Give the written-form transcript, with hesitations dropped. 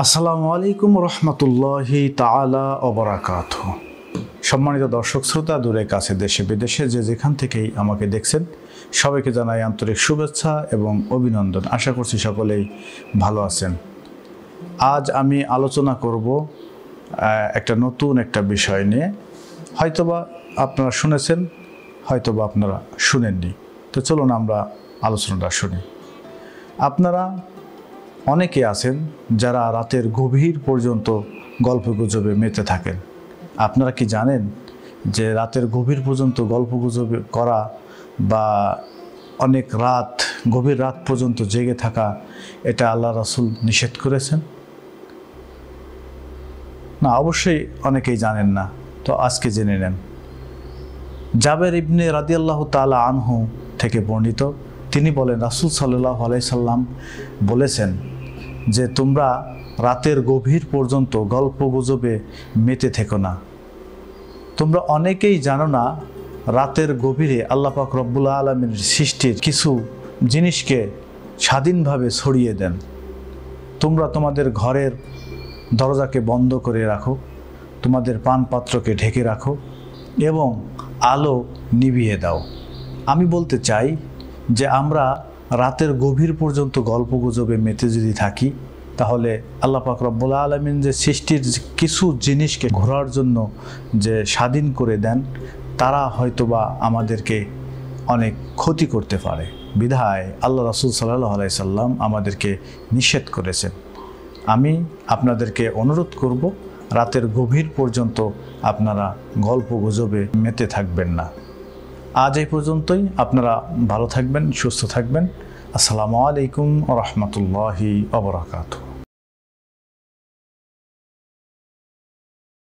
আসসালামু আলাইকুম রহমতুল্লাহি তাআলা ওয়া বারাকাতুহু। সম্মানিত দর্শক শ্রোতা, দূরে কাছে দেশে বিদেশে যে যেখান থেকেই আমাকে দেখছেন, সবাইকে জানাই আন্তরিক শুভেচ্ছা এবং অভিনন্দন। আশা করছি সকলেই ভালো আছেন। আজ আমি আলোচনা করব একটা নতুন বিষয় নিয়ে। হয়তোবা আপনারা শুনেছেন, হয়তোবা আপনারা শুনেননি। তো চলুন আমরা আলোচনাটা শুনি। আপনারা অনেকে আছেন যারা রাতের গভীর পর্যন্ত গল্পগুজবে মেতে থাকেন। আপনারা কি জানেন যে রাতের গভীর পর্যন্ত গল্পগুজব করা বা অনেক গভীর রাত পর্যন্ত জেগে থাকা, এটা আল্লাহ রাসূল নিষেধ করেছেন? না, অবশ্যই অনেকেই জানেন না। তো আজকে জেনে নেন। জাবের ইবনে রাদিয়াল্লাহু তাআলা আনহু থেকে বর্ণিত, তিনি বলেন, রাসূল সাল্লাল্লাহু আলাইহি সাল্লাম বলেছেন যে তোমরা রাতের গভীর পর্যন্ত গল্পগুজবে মেতে থেকো না। তোমরা অনেকেই জানো না, রাতের গভীরে আল্লাহ পাক রব্বুল আলামিনের সৃষ্টির কিছু জিনিসকে স্বাধীনভাবে ছড়িয়ে দেন। তোমরা তোমাদের ঘরের দরজাকে বন্ধ করে রাখো, তোমাদের পানপাত্রকে ঢেকে রাখো এবং আলো নিভিয়ে দাও। আমি বলতে চাই যে আমরা রাতের গভীর পর্যন্ত গল্পগুজবে মেতে যদি থাকি, তাহলে আল্লাহ পাক রব্বুল আলামিন যে সৃষ্টির কিছু জিনিসকে ঘোরার জন্য যে স্বাধীন করে দেন, তারা হয়তোবা আমাদেরকে অনেক ক্ষতি করতে পারে। বিধায় আল্লাহ রাসূল সাল্লাল্লাহু আলাইহি সাল্লাম আমাদেরকে নিষেধ করেছেন। আমি আপনাদেরকে অনুরোধ করব, রাতের গভীর পর্যন্ত আপনারা গল্পগুজবে মেতে থাকবেন না। আজ এই পর্যন্তই। আপনারা ভালো থাকবেন, সুস্থ থাকবেন। আসসালামু আলাইকুম ওয়া রাহমাতুল্লাহি ওয়া বারাকাতুহু।